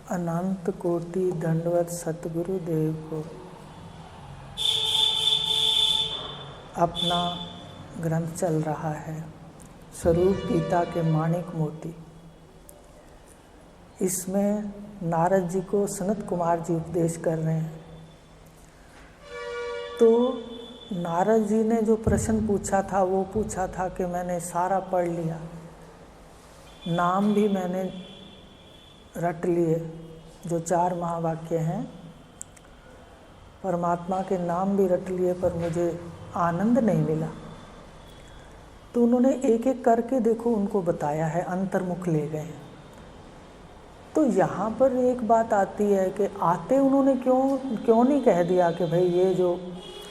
अनंत कोटि दंडवत सतगुरु देव को अपना ग्रंथ चल रहा है स्वरूप गीता के माणिक मोती। इसमें नारद जी को सनत कुमार जी उपदेश कर रहे हैं। तो नारद जी ने जो प्रश्न पूछा था वो पूछा था कि मैंने सारा पढ़ लिया, नाम भी मैंने रट लिए, जो 4 महावाक्य हैं परमात्मा के नाम भी रट लिए, पर मुझे आनंद नहीं मिला। तो उन्होंने एक एक करके देखो उनको बताया है, अंतर्मुख ले गए। तो यहाँ पर एक बात आती है कि आते उन्होंने क्यों नहीं कह दिया कि भाई ये जो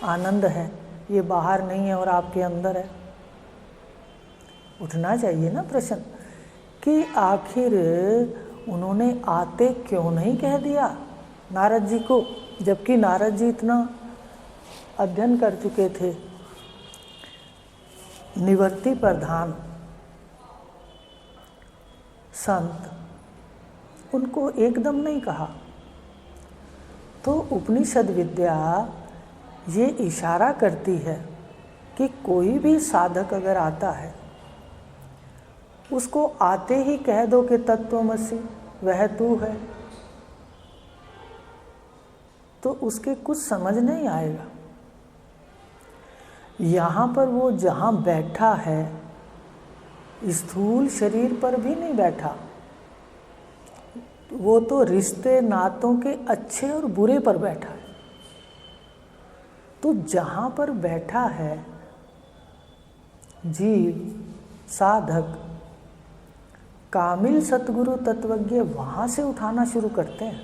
आनंद है ये बाहर नहीं है और आपके अंदर है। उठना चाहिए ना प्रश्न कि आखिर उन्होंने आते क्यों नहीं कह दिया नारद जी को, जबकि नारद जी इतना अध्ययन कर चुके थे, निवर्ति प्रधान संत, उनको एकदम नहीं कहा। तो उपनिषद विद्या ये इशारा करती है कि कोई भी साधक अगर आता है उसको आते ही कह दो कि तत्वमसि वह तू है, तो उसके कुछ समझ नहीं आएगा। यहाँ पर वो जहाँ बैठा है स्थूल शरीर पर भी नहीं बैठा, वो तो रिश्ते नातों के अच्छे और बुरे पर बैठा है। तो जहाँ पर बैठा है जीव साधक कामिल सतगुरु तत्वज्ञ, वहाँ से उठाना शुरू करते हैं।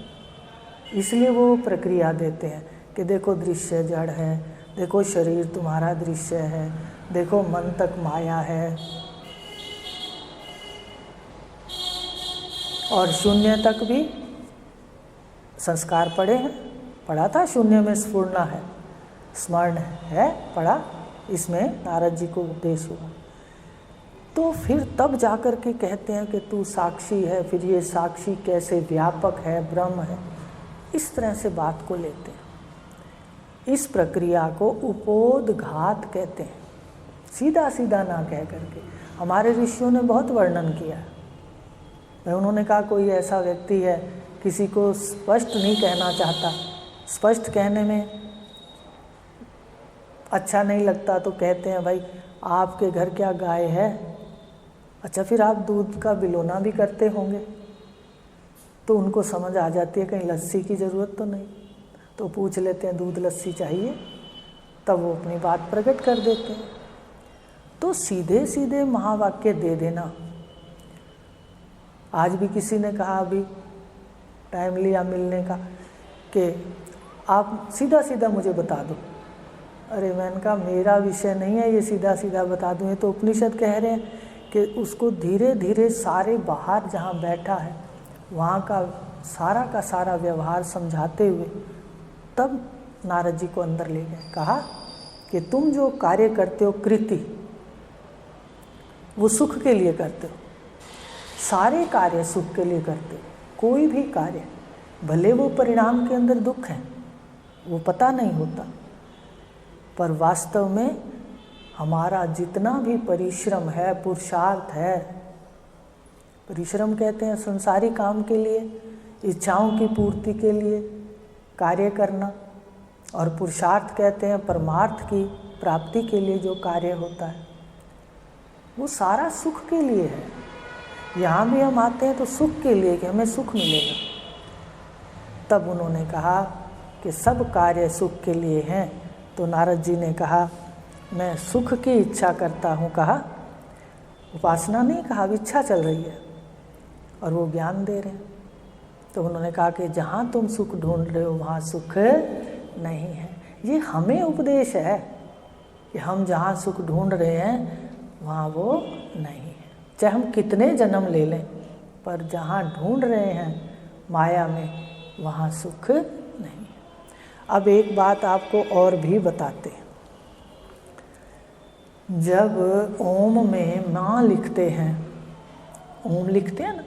इसलिए वो प्रक्रिया देते हैं कि देखो दृश्य जड़ है, देखो शरीर तुम्हारा दृश्य है, देखो मन तक माया है और शून्य तक भी संस्कार पड़े हैं। पढ़ा था शून्य में स्फुरना है, स्मरण है, पढ़ा। इसमें नारद जी को उपदेश हुआ। तो फिर तब जाकर के कहते हैं कि तू साक्षी है, फिर ये साक्षी कैसे व्यापक है, ब्रह्म है, इस तरह से बात को लेते हैं। इस प्रक्रिया को उपोदघात कहते हैं, सीधा सीधा ना कह करके। हमारे ऋषियों ने बहुत वर्णन किया है। उन्होंने कहा कोई ऐसा व्यक्ति है किसी को स्पष्ट नहीं कहना चाहता, स्पष्ट कहने में अच्छा नहीं लगता, तो कहते हैं भाई आपके घर क्या गाय है? अच्छा, फिर आप दूध का बिलोना भी करते होंगे, तो उनको समझ आ जाती है कहीं लस्सी की ज़रूरत तो नहीं, तो पूछ लेते हैं दूध लस्सी चाहिए, तब वो अपनी बात प्रकट कर देते हैं। तो सीधे सीधे महावाक्य दे देना। आज भी किसी ने कहा, अभी टाइम लिया मिलने का, कि आप सीधा सीधा मुझे बता दो। अरे मैंने कहा मेरा विषय नहीं है ये सीधा सीधा बता दूँ, ये तो उपनिषद कह रहे हैं कि उसको धीरे धीरे सारे बाहर जहाँ बैठा है वहाँ का सारा व्यवहार समझाते हुए तब नारद जी को अंदर ले गए। कहा कि तुम जो कार्य करते हो कृति, वो सुख के लिए करते हो, सारे कार्य सुख के लिए करते हो। कोई भी कार्य भले वो परिणाम के अंदर दुख है, वो पता नहीं होता, पर वास्तव में हमारा जितना भी परिश्रम है, पुरुषार्थ है, परिश्रम कहते हैं संसारी काम के लिए, इच्छाओं की पूर्ति के लिए कार्य करना, और पुरुषार्थ कहते हैं परमार्थ की प्राप्ति के लिए जो कार्य होता है, वो सारा सुख के लिए है। यहाँ भी हम आते हैं तो सुख के लिए कि हमें सुख मिलेगा। तब उन्होंने कहा कि सब कार्य सुख के लिए हैं। तो नारद जी ने कहा मैं सुख की इच्छा करता हूँ। कहा उपासना नहीं, कहा इच्छा चल रही है, और वो ज्ञान दे रहे हैं। तो उन्होंने कहा कि जहाँ तुम सुख ढूंढ रहे हो वहाँ सुख नहीं है। ये हमें उपदेश है कि हम जहाँ सुख ढूंढ रहे हैं वहाँ वो नहीं है। चाहे हम कितने जन्म ले लें, पर जहाँ ढूंढ रहे हैं माया में वहाँ सुख नहीं है। अब एक बात आपको और भी बताते हैं। जब ओम में माँ लिखते हैं, ओम लिखते हैं ना,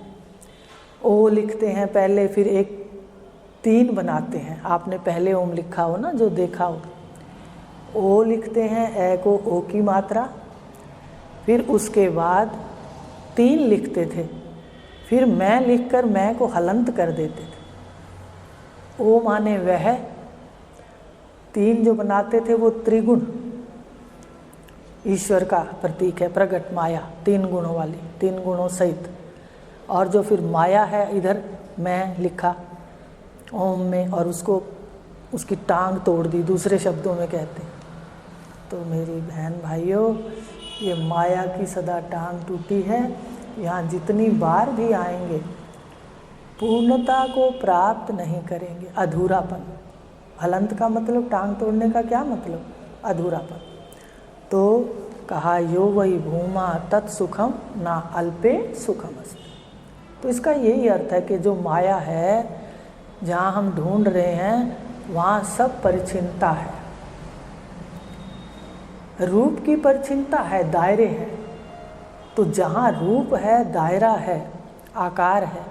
ओ लिखते हैं पहले, फिर एक 3 बनाते हैं। आपने पहले ओम लिखा हो ना, जो देखा हो। ओ लिखते हैं, ए को ओ की मात्रा, फिर उसके बाद 3 लिखते थे, फिर मैं लिखकर मैं को हलंत कर देते थे। ओ माने वह, 3 जो बनाते थे वो त्रिगुण, ईश्वर का प्रतीक है, प्रगट माया, 3 गुणों वाली, 3 गुणों सहित। और जो फिर माया है, इधर मैं लिखा ओम में और उसको, उसकी टांग तोड़ दी, दूसरे शब्दों में कहते हैं। तो मेरी बहन भाइयों, ये माया की सदा टांग टूटी है। यहाँ जितनी बार भी आएंगे पूर्णता को प्राप्त नहीं करेंगे, अधूरापन। हलंत का मतलब, टांग तोड़ने का क्या मतलब? अधूरापन। तो कहा यो वही भूमा तत्सुखम ना अल्पे सुखम अस्ति। तो इसका यही अर्थ है कि जो माया है, जहाँ हम ढूंढ रहे हैं, वहाँ सब परिचिनता है, रूप की परिचिनता है, दायरे हैं। तो जहाँ रूप है, दायरा है, आकार है,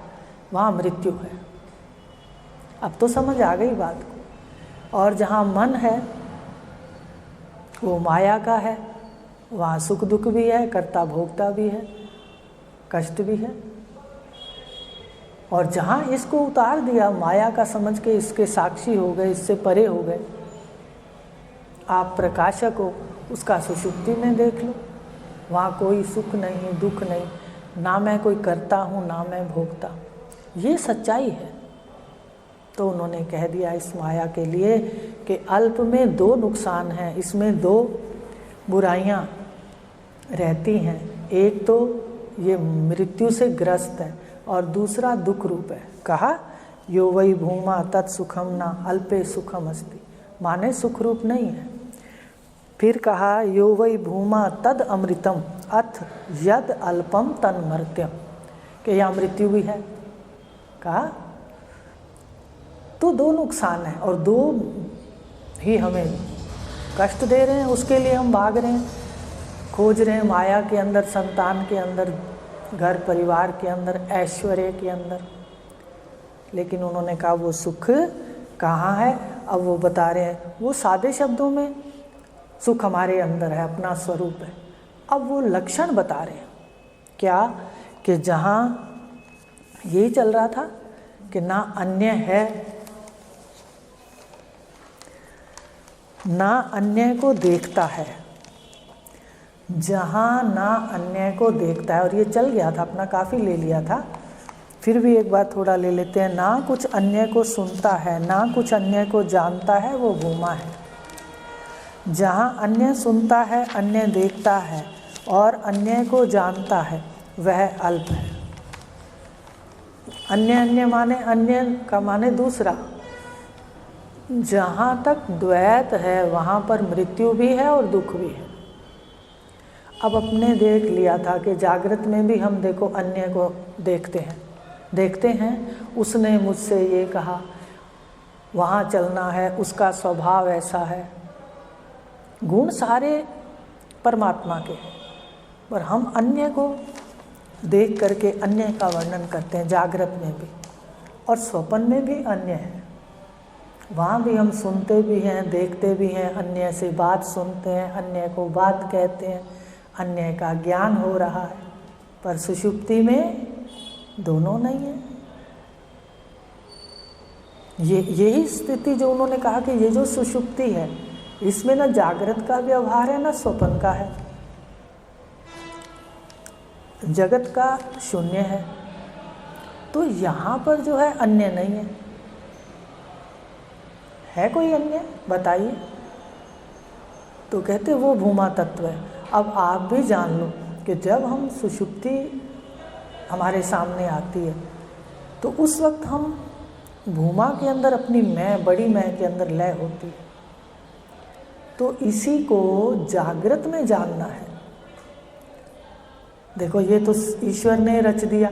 वहाँ मृत्यु है। अब तो समझ आ गई बात को। और जहाँ मन है वो माया का है, वहाँ सुख दुख भी है, कर्ता भोक्ता भी है, कष्ट भी है। और जहाँ इसको उतार दिया, माया का समझ के इसके साक्षी हो गए, इससे परे हो गए, आप प्रकाशक हो, उसका सुषुप्ति में देख लो। वहाँ कोई सुख नहीं, दुख नहीं, ना मैं कोई करता हूँ, ना मैं भोगता। ये सच्चाई है। तो उन्होंने कह दिया इस माया के लिए कि अल्प में 2 नुकसान हैं, इसमें 2 बुराइयां रहती हैं। एक तो ये मृत्यु से ग्रस्त है और दूसरा दुख रूप है। कहा यो वही भूमा तत्सुखम ना अल्पे सुखम अस्ति, माने सुख रूप नहीं है। फिर कहा यो वही भूमा तद अमृतम अथ यद अल्पम तन मर्त्यम, कि यहाँ मृत्यु भी है। कहा तो 2 नुकसान है और 2 ही हमें कष्ट दे रहे हैं, उसके लिए हम भाग रहे हैं, खोज रहे हैं माया के अंदर, संतान के अंदर, घर परिवार के अंदर, ऐश्वर्य के अंदर। लेकिन उन्होंने कहा वो सुख कहाँ है? अब वो बता रहे हैं, वो सादे शब्दों में सुख हमारे अंदर है, अपना स्वरूप है। अब वो लक्षण बता रहे हैं क्या, कि जहाँ यही चल रहा था कि ना अन्य है, ना अन्य को देखता है, जहाँ ना अन्य को देखता है, और ये चल गया था, अपना काफ़ी ले लिया था, फिर भी एक बार थोड़ा ले लेते हैं। ना कुछ अन्य को सुनता है, ना कुछ अन्य को जानता है, वो भूमा है। जहाँ अन्य सुनता है, अन्य देखता है और अन्य को जानता है, वह अल्प है। अन्य अन्य माने, अन्य का माने दूसरा। जहाँ तक द्वैत है वहाँ पर मृत्यु भी है और दुख भी है। अब अपने देख लिया था कि जागृत में भी हम देखो अन्य को देखते हैं। उसने मुझसे ये कहा, वहाँ चलना है, उसका स्वभाव ऐसा है। गुण सारे परमात्मा के हैं, पर हम अन्य को देख करके अन्य का वर्णन करते हैं, जागृत में भी और स्वप्न में भी अन्य है। वहाँ भी हम सुनते भी हैं, देखते भी हैं, अन्य से बात सुनते हैं, अन्य को बात कहते हैं, अन्य का ज्ञान हो रहा है, पर सुषुप्ति में दोनों नहीं है। यही स्थिति जो उन्होंने कहा कि ये जो सुषुप्ति है, इसमें ना जागृत का व्यवहार है, ना स्वप्न का है। जगत का शून्य है, तो यहाँ पर जो है अन्य नहीं है कोई अन्य? बताइए। तो कहते वो भूमा तत्व है। अब आप भी जान लो कि जब हम सुषुप्ति हमारे सामने आती है, तो उस वक्त हम भूमा के अंदर अपनी मैं, बड़ी मैं के अंदर लय होती है। तो इसी को जागृत में जानना है। देखो ये तो ईश्वर ने रच दिया,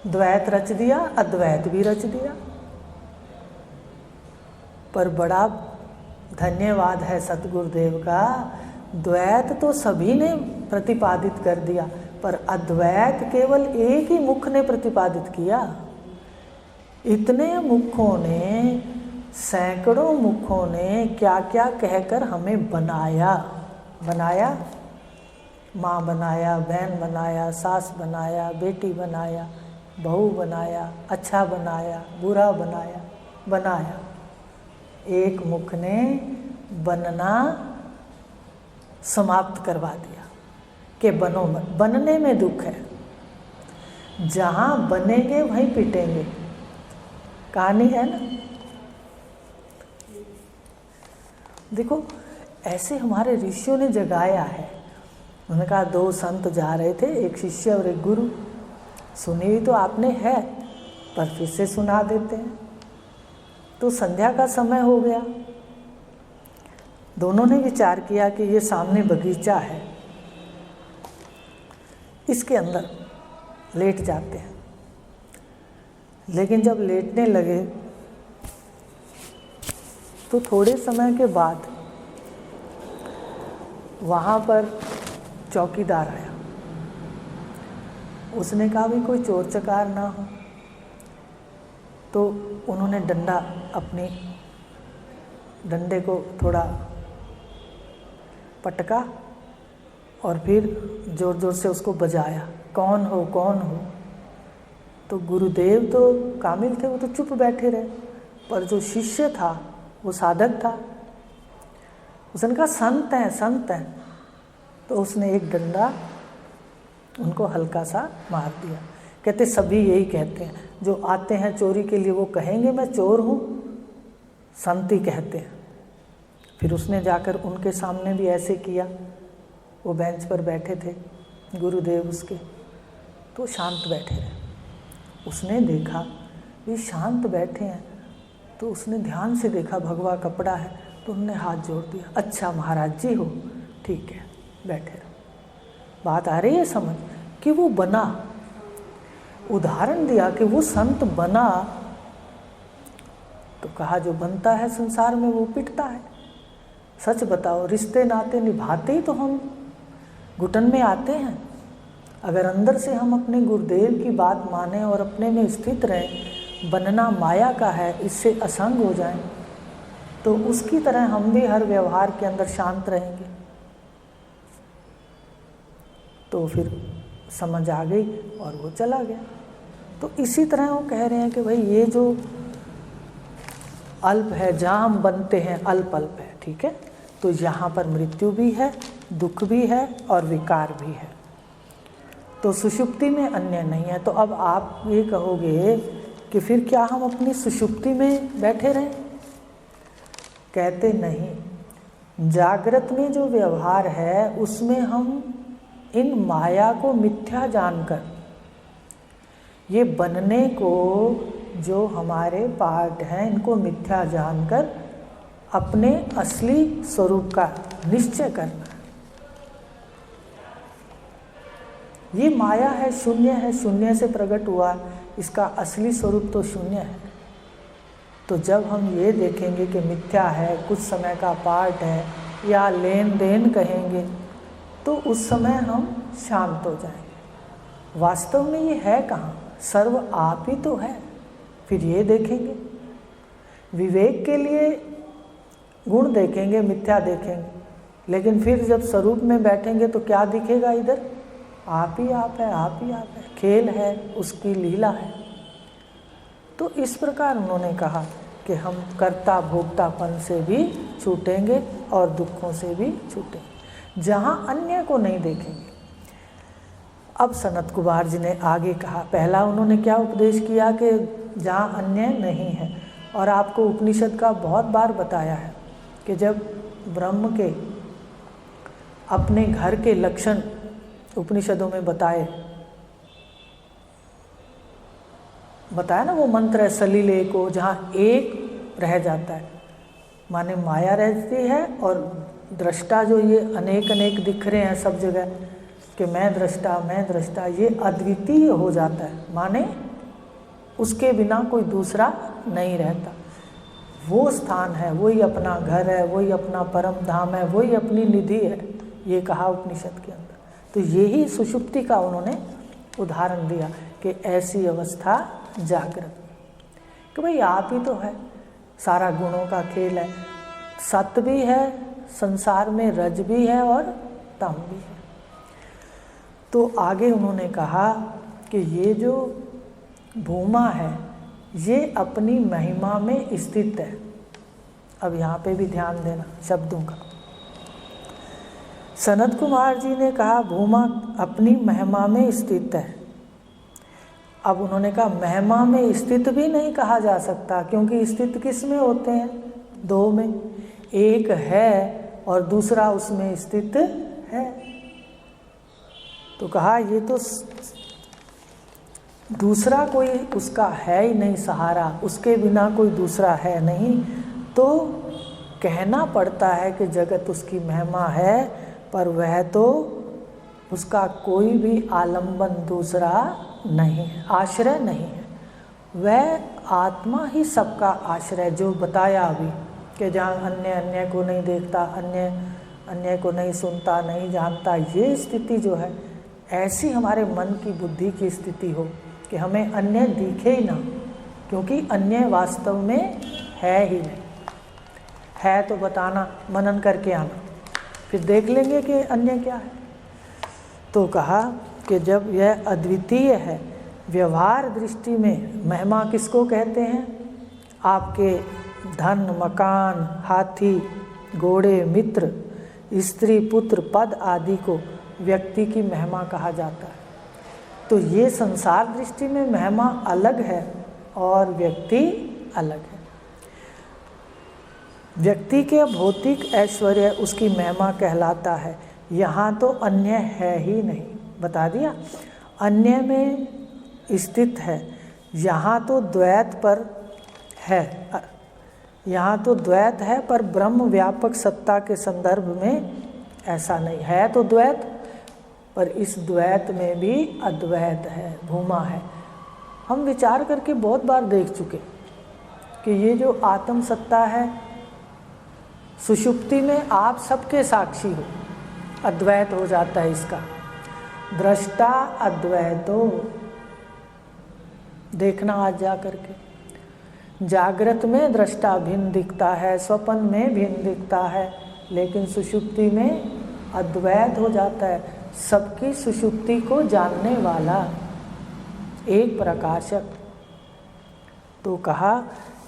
द्वैत रच दिया, अद्वैत भी रच दिया, पर बड़ा धन्यवाद है सतगुरुदेव का, द्वैत तो सभी ने प्रतिपादित कर दिया, पर अद्वैत केवल एक ही मुख ने प्रतिपादित किया। इतने मुखों ने, सैकड़ों मुखों ने क्या क्या कहकर हमें बनाया। माँ बनाया, बहन बनाया, सास बनाया, बेटी बनाया, बहू बनाया, अच्छा बनाया, बुरा बनाया। एक मुख ने बनना समाप्त करवा दिया कि बनो मत। बनने में दुख है, जहाँ बनेंगे वहीं पिटेंगे, कहानी है ना। देखो ऐसे हमारे ऋषियों ने जगाया है। उन्होंने कहा 2 संत जा रहे थे, एक शिष्य और एक गुरु। सुनी तो आपने है, पर फिर से सुना देते हैं। तो संध्या का समय हो गया। दोनों ने विचार किया कि ये सामने बगीचा है, इसके अंदर लेट जाते हैं। लेकिन जब लेटने लगे तो थोड़े समय के बाद वहाँ पर चौकीदार आया। उसने कहा भी कोई चोर चकार ना हो। तो उन्होंने डंडे को थोड़ा पटका और फिर जोर जोर से उसको बजाया, कौन हो कौन हो। तो गुरुदेव तो कामिल थे, वो तो चुप बैठे रहे, पर जो शिष्य था वो साधक था। उसने कहा संत हैं। तो उसने एक डंडा उनको हल्का सा मार दिया। कहते सभी यही कहते हैं, जो आते हैं चोरी के लिए वो कहेंगे मैं चोर हूँ, संत ही कहते हैं। फिर उसने जाकर उनके सामने भी ऐसे किया। वो बेंच पर बैठे थे गुरुदेव उसके, तो शांत बैठे रहे। उसने देखा ये शांत बैठे हैं, तो उसने ध्यान से देखा भगवा कपड़ा है, तो उन्होंने हाथ जोड़ दिया, अच्छा महाराज जी हो, ठीक है बैठे रहो। बात आ रही है समझ कि वो बना, उदाहरण दिया कि वो संत बना। तो कहा जो बनता है संसार में वो पिटता है। सच बताओ, रिश्ते नाते निभाते ही तो हम घुटन में आते हैं। अगर अंदर से हम अपने गुरुदेव की बात माने और अपने में स्थित रहें, बनना माया का है, इससे असंग हो जाएं, तो उसकी तरह हम भी हर व्यवहार के अंदर शांत रहेंगे। तो फिर समझ आ गई और वो चला गया। तो इसी तरह वो कह रहे हैं कि भाई ये जो अल्प है, जहाँ हम बनते हैं अल्प अल्प है, ठीक है। तो यहाँ पर मृत्यु भी है, दुख भी है और विकार भी है। तो सुषुप्ति में अन्य नहीं है। तो अब आप ये कहोगे कि फिर क्या हम अपनी सुषुप्ति में बैठे रहें? कहते नहीं, जागृत में जो व्यवहार है उसमें हम इन माया को मिथ्या जानकर, ये बनने को जो हमारे पार्ट हैं इनको मिथ्या जानकर अपने असली स्वरूप का निश्चय करना। ये माया है, शून्य से प्रकट हुआ, इसका असली स्वरूप तो शून्य है। तो जब हम ये देखेंगे कि मिथ्या है, कुछ समय का पार्ट है, या लेन देन कहेंगे, तो उस समय हम शांत हो जाएंगे। वास्तव में ये है कहाँ? सर्व आप ही तो है। फिर ये देखेंगे, विवेक के लिए गुण देखेंगे, मिथ्या देखेंगे, लेकिन फिर जब स्वरूप में बैठेंगे तो क्या दिखेगा? इधर आप ही आप है, आप ही आप है, खेल है, उसकी लीला है। तो इस प्रकार उन्होंने कहा कि हम कर्ता भोक्तापन से भी छूटेंगे और दुखों से भी छूटेंगे, जहाँ अन्य को नहीं देखेंगे। अब सनत कुमार जी ने आगे कहा, पहला उन्होंने क्या उपदेश किया कि जहाँ अन्य नहीं है, और आपको उपनिषद का बहुत बार बताया है कि जब ब्रह्म के अपने घर के लक्षण उपनिषदों में बताया ना, वो मंत्र है सलीले को, जहाँ एक रह जाता है, माने माया रहती है और दृष्टा जो ये अनेक अनेक दिख रहे हैं सब जगह कि मैं दृष्टा, ये अद्वितीय हो जाता है, माने उसके बिना कोई दूसरा नहीं रहता। वो स्थान है, वही अपना घर है, वही अपना परम धाम है, वही अपनी निधि है, ये कहा उपनिषद के अंदर। तो यही सुषुप्ति का उन्होंने उदाहरण दिया कि ऐसी अवस्था जागृत, कि भाई आप ही तो है, सारा गुणों का खेल है, सत भी है संसार में, रज भी है और तम भी है। तो आगे उन्होंने कहा कि ये जो भूमा है ये अपनी महिमा में स्थित है। अब यहाँ पे भी ध्यान देना शब्दों का। सनत कुमार जी ने कहा भूमा अपनी महिमा में स्थित है। अब उन्होंने कहा महिमा में स्थित भी नहीं कहा जा सकता, क्योंकि स्थित किस में होते हैं? दो में, एक है और दूसरा उसमें स्थित है। तो कहा ये तो दूसरा कोई उसका है ही नहीं सहारा, उसके बिना कोई दूसरा है नहीं। तो कहना पड़ता है कि जगत उसकी महिमा है, पर वह तो उसका कोई भी आलंबन दूसरा नहीं है, आश्रय नहीं है। वह आत्मा ही सबका आश्रय, जो बताया अभी कि जहाँ अन्य अन्य को नहीं देखता, अन्य अन्य को नहीं सुनता, नहीं जानता, ये स्थिति जो है ऐसी हमारे मन की बुद्धि की स्थिति हो कि हमें अन्य दिखे ही ना, क्योंकि अन्य वास्तव में है ही नहीं। है तो बताना, मनन करके आना, फिर देख लेंगे कि अन्य क्या है। तो कहा कि जब यह अद्वितीय है, व्यवहार दृष्टि में महिमा किसको कहते हैं? आपके धन, मकान, हाथी, घोड़े, मित्र, स्त्री, पुत्र, पद आदि को व्यक्ति की महिमा कहा जाता है। तो ये संसार दृष्टि में महिमा अलग है और व्यक्ति अलग है। व्यक्ति के भौतिक ऐश्वर्य उसकी महिमा कहलाता है। यहाँ तो अन्य है ही नहीं, बता दिया, अन्य में स्थित है। यहाँ तो द्वैत पर है, यहाँ तो द्वैत है, पर ब्रह्म व्यापक सत्ता के संदर्भ में ऐसा नहीं है। तो द्वैत, पर इस द्वैत में भी अद्वैत है, भूमा है। हम विचार करके बहुत बार देख चुके कि ये जो आत्म सत्ता है, सुषुप्ति में आप सबके साक्षी हो, अद्वैत हो जाता है इसका। दृष्टा अद्वैतो, देखना आज जा करके। जागृत में दृष्टा भिन्न दिखता है, स्वप्न में भिन्न दिखता है, लेकिन सुषुप्ति में अद्वैत हो जाता है। सबकी सुषुप्ति को जानने वाला एक प्रकाशक। तो कहा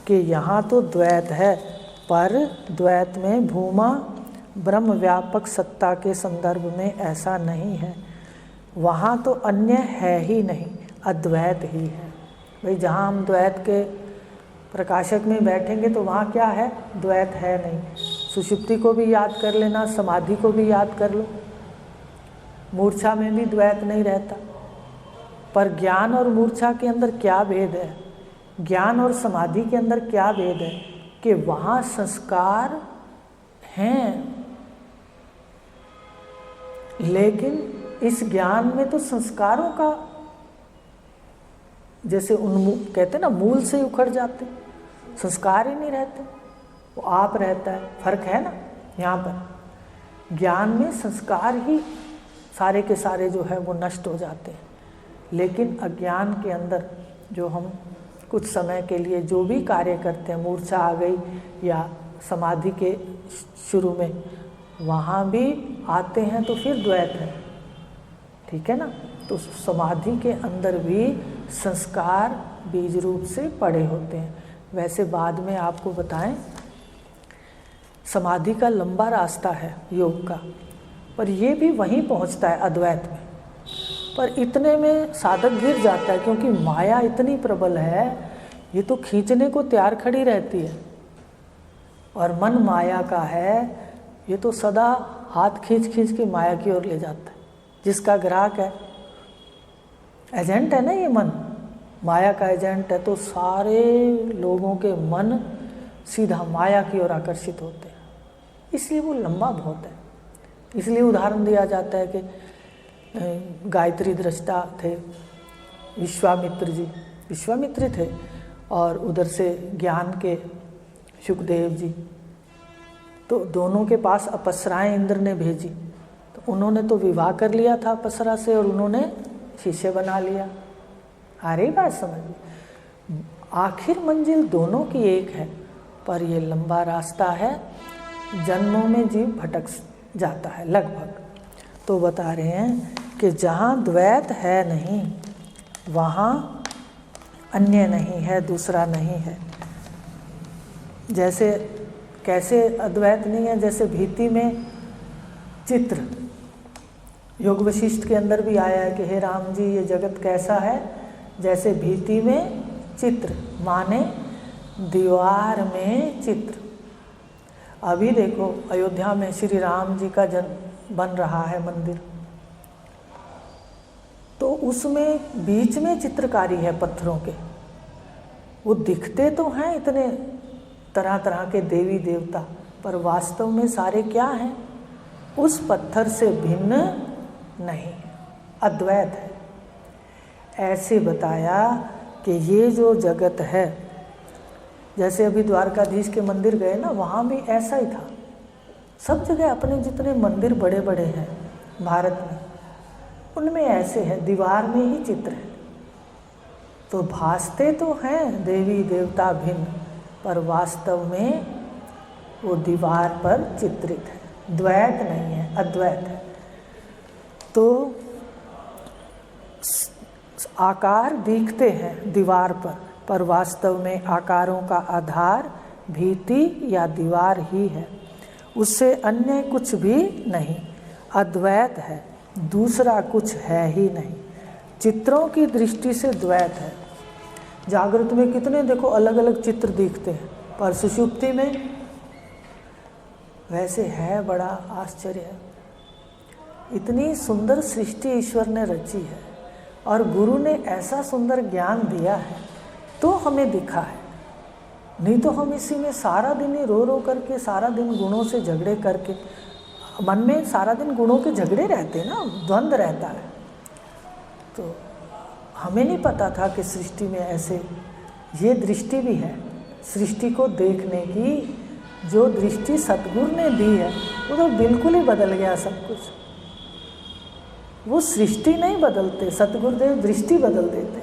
कि यहाँ तो द्वैत है, पर द्वैत में भूमा ब्रह्म व्यापक सत्ता के संदर्भ में ऐसा नहीं है। वहाँ तो अन्य है ही नहीं, अद्वैत ही है। भाई जहाँ हम द्वैत के प्रकाशक में बैठेंगे तो वहाँ क्या है? द्वैत है नहीं। सुषुप्ति को भी याद कर लेना, समाधि को भी याद कर लो, मूर्छा में भी द्वैत नहीं रहता। पर ज्ञान और मूर्छा के अंदर क्या भेद है? ज्ञान और समाधि के अंदर क्या भेद है? कि वहाँ संस्कार हैं, लेकिन इस ज्ञान में तो संस्कारों का जैसे कहते ना, मूल से उखड़ जाते, संस्कार ही नहीं रहते, वो आप रहता है। फर्क है ना यहाँ पर। ज्ञान में संस्कार ही सारे के सारे जो है वो नष्ट हो जाते हैं, लेकिन अज्ञान के अंदर जो हम कुछ समय के लिए जो भी कार्य करते हैं, मूर्छा आ गई या समाधि के शुरू में वहाँ भी आते हैं तो फिर द्वैत है, ठीक है ना। तो समाधि के अंदर भी संस्कार बीज रूप से पड़े होते हैं। वैसे बाद में आपको बताएं, समाधि का लंबा रास्ता है योग का, पर ये भी वहीं पहुंचता है अद्वैत में। पर इतने में साधक गिर जाता है, क्योंकि माया इतनी प्रबल है, ये तो खींचने को तैयार खड़ी रहती है। और मन माया का है, ये तो सदा हाथ खींच खींच के माया की ओर ले जाता है। जिसका ग्राहक है, एजेंट है ना, ये मन माया का एजेंट है, तो सारे लोगों के मन सीधा माया की ओर आकर्षित होते हैं। इसलिए वो लंबा बहुत है। इसलिए उदाहरण दिया जाता है कि गायत्री दृष्टा थे विश्वामित्र जी, विश्वामित्र थे, और उधर से ज्ञान के सुखदेव जी। तो दोनों के पास अप्सराएं इंद्र ने भेजी तो उन्होंने तो विवाह कर लिया था अप्सरा से और उन्होंने शिष्य बना लिया। आ रही बात समझ? आखिर मंजिल दोनों की एक है, पर ये लंबा रास्ता है, जन्मों में जीव भटक जाता है लगभग। तो बता रहे हैं कि जहाँ द्वैत है नहीं वहाँ अन्य नहीं है, दूसरा नहीं है। जैसे कैसे अद्वैत नहीं है? जैसे भीति में चित्र, योग वशिष्ठ के अंदर भी आया है कि हे राम जी ये जगत कैसा है, जैसे भीति में चित्र, माने दीवार में चित्र। अभी देखो अयोध्या में श्री राम जी का जन्म बन रहा है मंदिर, तो उसमें बीच में चित्रकारी है पत्थरों के। वो दिखते तो हैं इतने तरह तरह के देवी देवता, पर वास्तव में सारे क्या हैं? उस पत्थर से भिन्न नहीं, अद्वैत है। ऐसे बताया कि ये जो जगत है, जैसे अभी द्वारकाधीश के मंदिर गए ना, वहाँ भी ऐसा ही था। सब जगह अपने जितने मंदिर बड़े बड़े हैं भारत में, उनमें ऐसे हैं, दीवार में ही चित्र है। तो भासते तो हैं देवी देवता भिन्न, पर वास्तव में वो दीवार पर चित्रित है, द्वैत नहीं है, अद्वैत है। तो आकार दिखते हैं दीवार पर वास्तव में आकारों का आधार भीति या दीवार ही है, उससे अन्य कुछ भी नहीं, अद्वैत है, दूसरा कुछ है ही नहीं। चित्रों की दृष्टि से द्वैत है। जागृत में कितने देखो अलग अलग चित्र दिखते हैं, पर सुषुप्ति में वैसे है, बड़ा आश्चर्य है। इतनी सुंदर सृष्टि ईश्वर ने रची है और गुरु ने ऐसा सुंदर ज्ञान दिया है तो हमें दिखा है, नहीं तो हम इसी में सारा दिन ही रो रो करके, सारा दिन गुणों से झगड़े करके, मन में सारा दिन गुणों के झगड़े रहते हैं ना, द्वंद्व रहता है। तो हमें नहीं पता था कि सृष्टि में ऐसे ये दृष्टि भी है। सृष्टि को देखने की जो दृष्टि सतगुरु ने दी है वो तो बिल्कुल ही बदल गया सब कुछ। वो सृष्टि नहीं बदलते, सतगुरुदेव दृष्टि बदल देते,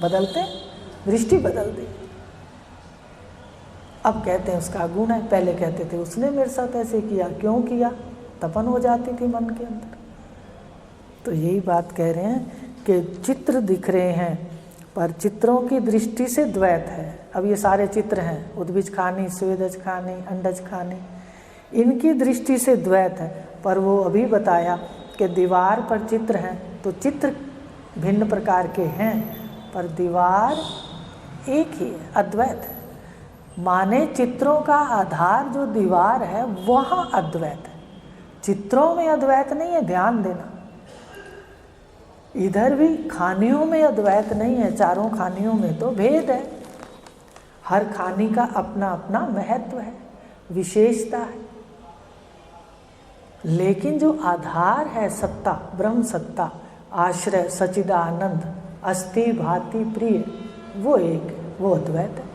बदलते दृष्टि बदल दी। अब कहते हैं उसका गुण है, पहले कहते थे उसने मेरे साथ ऐसे किया, क्यों किया, तपन हो जाती थी मन के अंदर। तो यही बात कह रहे हैं कि चित्र दिख रहे हैं पर चित्रों की दृष्टि से द्वैत है। अब ये सारे चित्र हैं, उद्भिज खानी, स्वेदज खानी, अंडज खानी, इनकी दृष्टि से द्वैत है। पर वो अभी बताया कि दीवार पर चित्र हैं, तो चित्र भिन्न प्रकार के हैं पर दीवार एक ही है, अद्वैत है। माने चित्रों का आधार जो दीवार है वहाँ अद्वैत है, चित्रों में अद्वैत नहीं है, ध्यान देना। इधर भी खानियों में अद्वैत नहीं है, चारों खानियों में तो भेद है। हर खानी का अपना अपना महत्व है, विशेषता है, लेकिन जो आधार है सत्ता, ब्रह्म सत्ता, आश्रय, सच्चिदानंद, अस्थि भाति प्रिय, वो एक, वो अद्वैत है।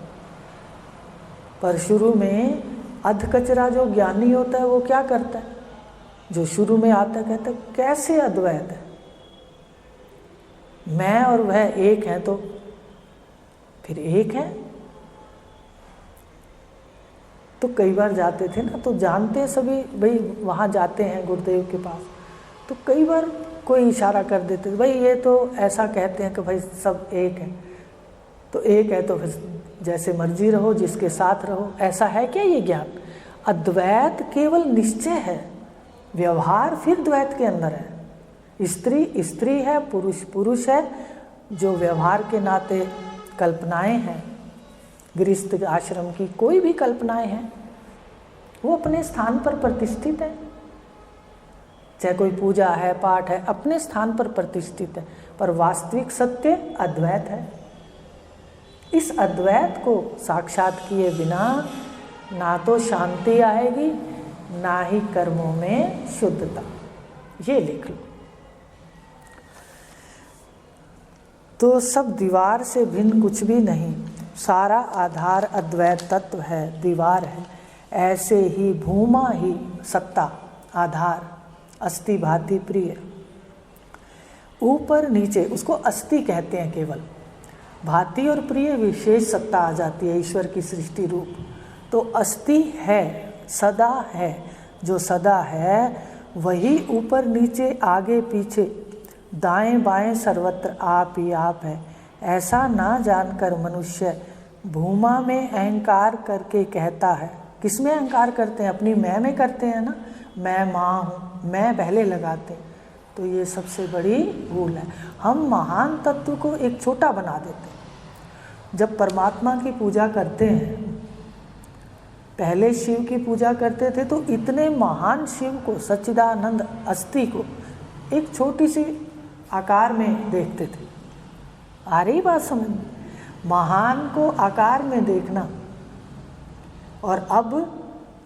पर शुरू में अध कचरा जो ज्ञानी होता है वो क्या करता है, जो शुरू में आता है कहता है कैसे अद्वैत है, मैं और वह एक हैं, तो फिर एक है। तो कई बार जाते थे ना, तो जानते सभी भाई वहाँ जाते हैं गुरुदेव के पास, तो कई बार कोई इशारा कर देते थे, भाई ये तो ऐसा कहते हैं कि भाई सब एक है, तो एक है तो फिर जैसे मर्जी रहो, जिसके साथ रहो। ऐसा है क्या ये ज्ञान? अद्वैत केवल निश्चय है, व्यवहार फिर द्वैत के अंदर है। स्त्री स्त्री है, पुरुष पुरुष है, जो व्यवहार के नाते कल्पनाएं हैं, गृहस्थ आश्रम की कोई भी कल्पनाएं हैं, वो अपने स्थान पर प्रतिष्ठित है। चाहे कोई पूजा है, पाठ है, अपने स्थान पर प्रतिष्ठित है, पर वास्तविक सत्य अद्वैत है। इस अद्वैत को साक्षात किए बिना ना तो शांति आएगी, ना ही कर्मों में शुद्धता। ये लिख लो। तो सब दीवार से भिन्न कुछ भी नहीं, सारा आधार अद्वैत तत्व है, दीवार है। ऐसे ही भूमा ही सत्ता, आधार, अस्ति भाति प्रिय। ऊपर नीचे उसको अस्ति कहते हैं केवल। भाति और प्रिय विशेष सत्ता आ जाती है ईश्वर की सृष्टि रूप। तो अस्ति है, सदा है, जो सदा है वही ऊपर नीचे आगे पीछे दाएं बाएं सर्वत्र आप ही आप है। ऐसा ना जानकर मनुष्य भूमा में अहंकार करके कहता है। किसमें अहंकार करते हैं? अपनी मैं में करते हैं ना, मैं माँ हूँ, मैं पहले लगाते। तो ये सबसे बड़ी भूल है। हम महान तत्व को एक छोटा बना देते हैं। जब परमात्मा की पूजा करते हैं, पहले शिव की पूजा करते थे तो इतने महान शिव को, सच्चिदानंद अस्थि को एक छोटी सी आकार में देखते थे। आ रही बात समझ में? महान को आकार में देखना। और अब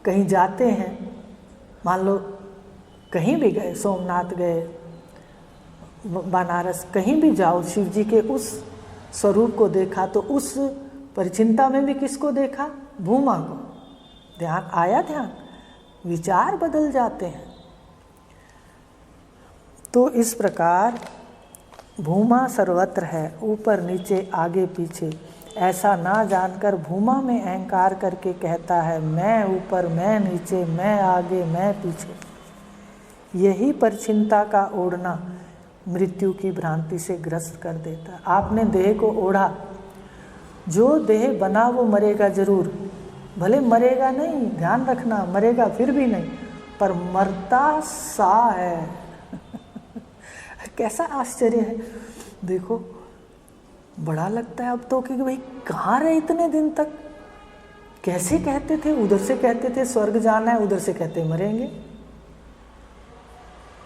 कहीं जाते हैं, मान लो कहीं भी गए, सोमनाथ गए, बनारस, कहीं भी जाओ, शिव जी के उस स्वरूप को देखा तो उस परिचिनता में भी किसको देखा? भूमा को। ध्यान आया? ध्यान, विचार बदल जाते हैं। तो इस प्रकार भूमा सर्वत्र है, ऊपर नीचे आगे पीछे। ऐसा ना जानकर भूमा में अहंकार करके कहता है मैं ऊपर, मैं नीचे, मैं आगे, मैं पीछे। यही परचिंता का ओढ़ना मृत्यु की भ्रांति से ग्रस्त कर देता है। आपने देह को ओढ़ा, जो देह बना वो मरेगा जरूर। भले मरेगा नहीं, ध्यान रखना, मरेगा फिर भी नहीं, पर मरता सा है। कैसा आश्चर्य है, देखो बड़ा लगता है अब तो कि भाई कहाँ रहे इतने दिन तक। कैसे कहते थे, उधर से कहते थे स्वर्ग जाना है, उधर से कहते मरेंगे।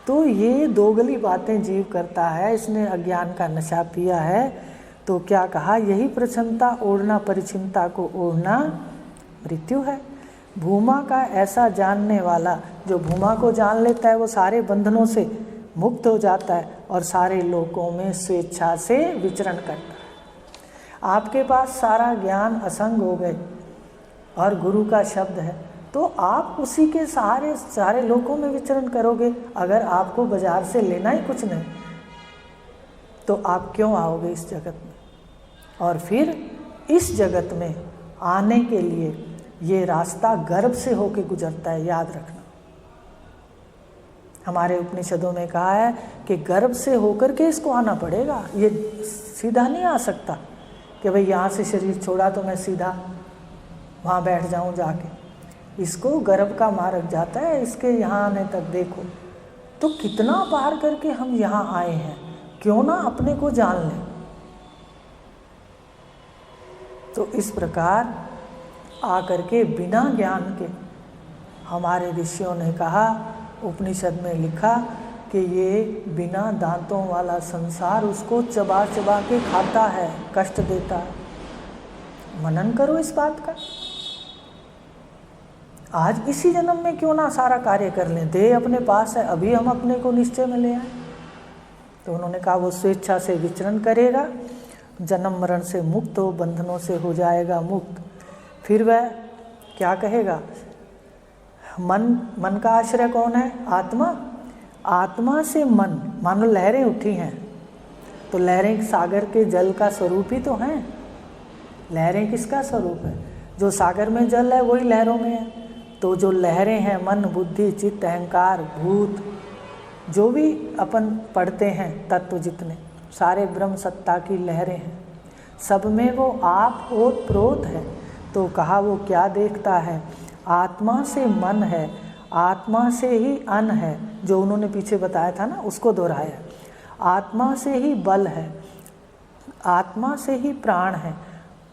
तो ये दोगली बातें जीव करता है, इसने अज्ञान का नशा पिया है। तो क्या कहा? यही प्रसन्नता ओढ़ना, परिचिनता को ओढ़ना मृत्यु है। भूमा का ऐसा जानने वाला, जो भूमा को जान लेता है वो सारे बंधनों से मुक्त हो जाता है और सारे लोकों में स्वेच्छा से विचरण करता है। आपके पास सारा ज्ञान असंग हो गए और गुरु का शब्द है, तो आप उसी के सारे लोकों में विचरण करोगे। अगर आपको बाजार से लेना ही कुछ नहीं तो आप क्यों आओगे इस जगत में? और फिर इस जगत में आने के लिए ये रास्ता गर्भ से होके गुजरता है, याद रखना। हमारे उपनिषदों में कहा है कि गर्भ से होकर के इसको आना पड़ेगा। ये सीधा नहीं आ सकता कि भाई यहाँ से शरीर छोड़ा तो मैं सीधा वहाँ बैठ जाऊँ जाके। इसको गर्भ का मार्ग जाता है, इसके यहाँ आने तक देखो तो कितना पार करके हम यहाँ आए हैं। क्यों ना अपने को जान लें। तो इस प्रकार आकर के बिना ज्ञान के हमारे ऋषियों ने कहा, उपनिषद में लिखा कि ये बिना दांतों वाला संसार उसको चबा चबा के खाता है, कष्ट देता है। मनन करो इस बात का। आज इसी जन्म में क्यों ना सारा कार्य कर लें। देह अपने पास है, अभी हम अपने को निश्चय में ले आए। तो उन्होंने कहा वो स्वेच्छा से विचरण करेगा, जन्म मरण से मुक्त हो, बंधनों से हो जाएगा मुक्त। फिर वह क्या कहेगा? मन का आश्रय कौन है? आत्मा। आत्मा से मन, मानो लहरें उठी हैं तो लहरें सागर के जल का स्वरूप ही तो हैं। लहरें किसका स्वरूप है? जो सागर में जल है वही लहरों में है। तो जो लहरें हैं, मन, बुद्धि, चित्त, अहंकार, भूत, जो भी अपन पढ़ते हैं तत्व, जितने सारे ब्रह्म सत्ता की लहरें हैं, सब में वो आप ओत प्रोत है। तो कहा वो क्या देखता है? आत्मा से मन है, आत्मा से ही अन्न है, जो उन्होंने पीछे बताया था ना, उसको दोहराया। आत्मा से ही बल है, आत्मा से ही प्राण है,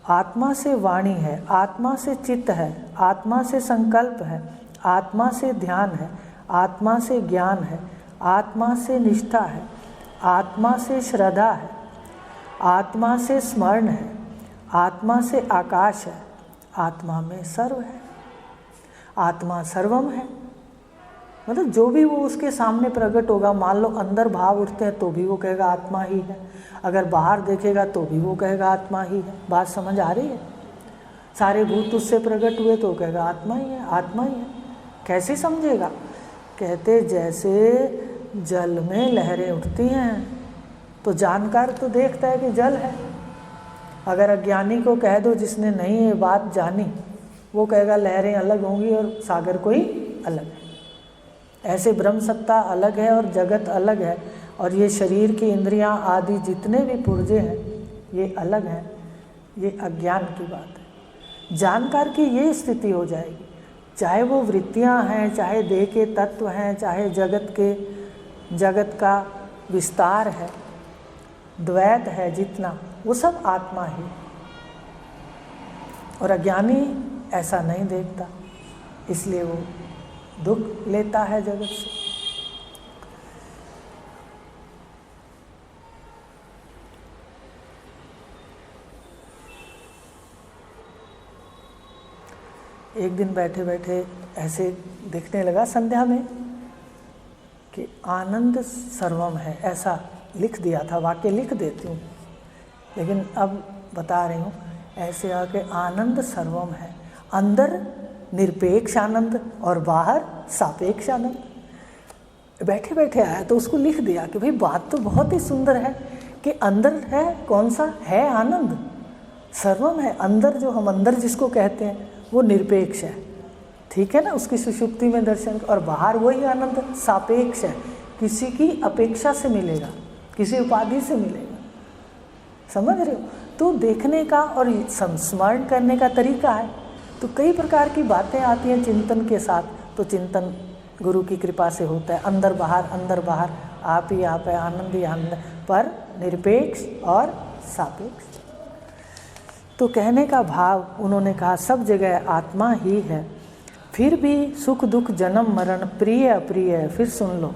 आत्मा से वाणी है, आत्मा से चित्त है, आत्मा से संकल्प है, आत्मा से ध्यान है, आत्मा से ज्ञान है, आत्मा से निष्ठा है, आत्मा से श्रद्धा है, आत्मा से स्मरण है, आत्मा से आकाश है, आत्मा में सर्व है। आत्मा सर्वम है, मतलब जो भी वो उसके सामने प्रकट होगा, मान लो अंदर भाव उठते हैं तो भी वो कहेगा आत्मा ही है, अगर बाहर देखेगा तो भी वो कहेगा आत्मा ही है। बात समझ आ रही है? सारे भूत उससे प्रकट हुए तो कहेगा आत्मा ही है, आत्मा ही है। कैसे समझेगा? कहते जैसे जल में लहरें उठती हैं, तो जानकार तो देखता है कि जल है। अगर अज्ञानी को कह दो, जिसने नहीं ये बात जानी, वो कहेगा लहरें अलग होंगी और सागर कोई अलग है। ऐसे ब्रह्म सत्ता अलग है और जगत अलग है, और ये शरीर की इंद्रियां आदि जितने भी पुर्जे हैं ये अलग हैं। ये अज्ञान की बात है। जानकार की ये स्थिति हो जाएगी, चाहे वो वृत्तियां हैं, चाहे देह के तत्व हैं, चाहे जगत का विस्तार है, द्वैत है जितना, वो सब आत्मा ही। और अज्ञानी ऐसा नहीं देखता, इसलिए वो दुख लेता है जगत से। एक दिन बैठे बैठे ऐसे दिखने लगा संध्या में कि आनंद सर्वम है, ऐसा लिख दिया था। वाक्य लिख देती हूँ लेकिन अब बता रही हूँ, ऐसे आके आनंद सर्वम है। अंदर निरपेक्ष आनंद और बाहर सापेक्ष आनंद। बैठे बैठे आया तो उसको लिख दिया कि भाई बात तो बहुत ही सुंदर है कि अंदर है कौन सा है आनंद, सर्वम है। अंदर जो हम अंदर जिसको कहते हैं वो निरपेक्ष है, ठीक है ना, उसकी सुषुप्ति में दर्शन। और बाहर वही आनंद सापेक्ष है, किसी की अपेक्षा से मिलेगा, किसी उपाधि से मिलेगा। समझ रहे हो? तो देखने का और संस्मरण करने का तरीका है। तो कई प्रकार की बातें आती हैं चिंतन के साथ, तो चिंतन गुरु की कृपा से होता है। अंदर बाहर, आप ही आप है, आनंद ही आनंद, पर निरपेक्ष और सापेक्ष। तो कहने का भाव उन्होंने कहा सब जगह आत्मा ही है, फिर भी सुख दुख जन्म मरण प्रिय अप्रिय, फिर सुन लो,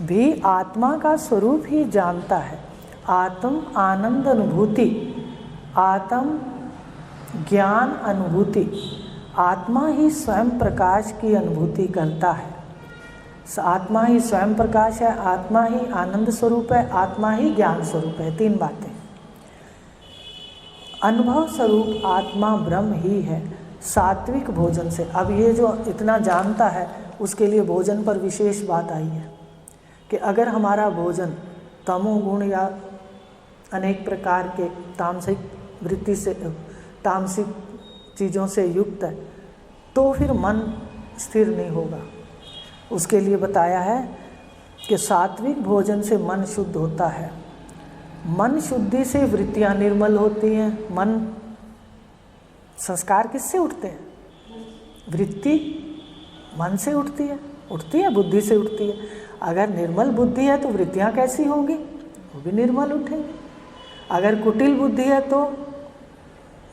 भी आत्मा का स्वरूप ही जानता है। आत्म आनंद अनुभूति, आत्म ज्ञान अनुभूति, आत्मा ही स्वयं प्रकाश की अनुभूति करता है। आत्मा ही स्वयं प्रकाश है, आत्मा ही आनंद स्वरूप है, आत्मा ही ज्ञान स्वरूप है। तीन बातें। अनुभव स्वरूप आत्मा ब्रह्म ही है सात्विक भोजन से। अब ये जो इतना जानता है उसके लिए भोजन पर विशेष बात आई है कि अगर हमारा भोजन तमोगुण या अनेक प्रकार के तामसिक वृत्ति से, तामसिक चीज़ों से युक्त है, तो फिर मन स्थिर नहीं होगा। उसके लिए बताया है कि सात्विक भोजन से मन शुद्ध होता है। मन शुद्धि से वृत्तियाँ निर्मल होती हैं। मन, संस्कार किससे उठते हैं? वृत्ति मन से उठती है, बुद्धि से उठती है। अगर निर्मल बुद्धि है तो वृत्तियाँ कैसी होंगी? वो भी निर्मल उठेंगी। अगर कुटिल बुद्धि है तो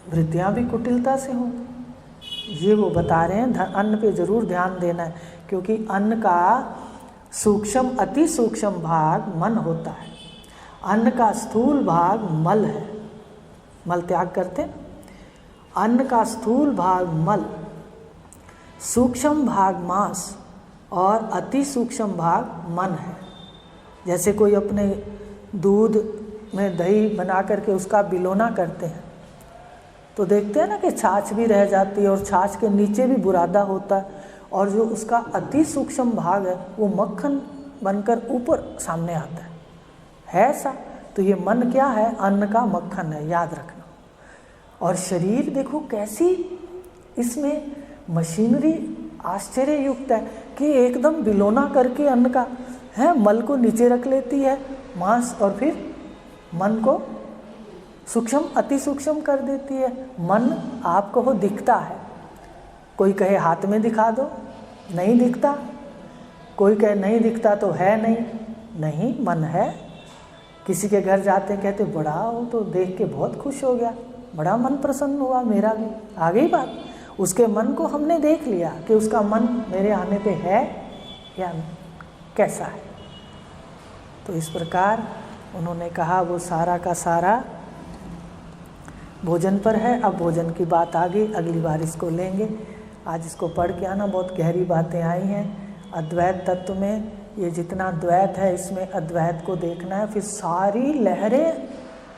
वृत्तियाँ भी कुटिलता से होंगी। ये वो बता रहे हैं। अन्न पे जरूर ध्यान देना है, क्योंकि अन्न का सूक्ष्म अति सूक्ष्म भाग मन होता है। अन्न का स्थूल भाग मल है, मल त्याग करते हैं। अन्न का स्थूल भाग मल, सूक्ष्म भाग मांस और अति सूक्ष्म भाग मन है। जैसे कोई अपने दूध में दही बना करके उसका बिलोना करते हैं तो देखते हैं ना कि छाछ भी रह जाती है और छाछ के नीचे भी बुरादा होता है, और जो उसका अति सूक्ष्म भाग है वो मक्खन बनकर ऊपर सामने आता है ऐसा। तो ये मन क्या है? अन्न का मक्खन है, याद रखना। और शरीर देखो कैसी इसमें मशीनरी आश्चर्य युक्त है कि एकदम बिलोना करके अन्न का है मल को नीचे रख लेती है मांस, और फिर मन को सूक्ष्म अति सूक्ष्म कर देती है। मन आपको वो दिखता है। कोई कहे हाथ में दिखा दो, नहीं दिखता। कोई कहे नहीं दिखता तो है नहीं, मन है। किसी के घर जाते कहते बड़ा हो तो देख के बहुत खुश हो गया, बड़ा मन प्रसन्न हुआ, मेरा भी। आ गई बात। उसके मन को हमने देख लिया कि उसका मन मेरे आने पे है या कैसा है। तो इस प्रकार उन्होंने कहा वो सारा का सारा भोजन पर है। अब भोजन की बात आ गई, अगली बार इसको लेंगे। आज इसको पढ़ के आना, बहुत गहरी बातें आई हैं। अद्वैत तत्व में ये जितना द्वैत है इसमें अद्वैत को देखना है। फिर सारी लहरें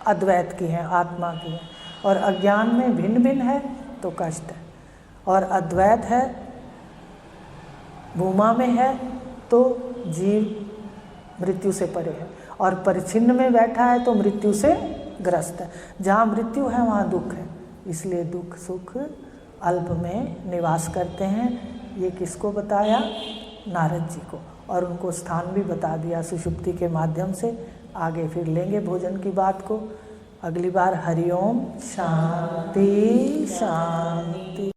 अद्वैत की हैं, आत्मा की हैं। और अज्ञान में भिन्न भिन्न है तो कष्ट है, और अद्वैत है भूमा में है तो जीव मृत्यु से परे है, और परिच्छिन्न में बैठा है तो मृत्यु से ग्रस्त है। जहाँ मृत्यु है वहाँ दुख है, इसलिए दुख सुख अल्प में निवास करते हैं। ये किसको बताया? नारद जी को, और उनको स्थान भी बता दिया सुषुप्ति के माध्यम से। आगे फिर लेंगे भोजन की बात को अगली बार। हरिओम। शांति शांति।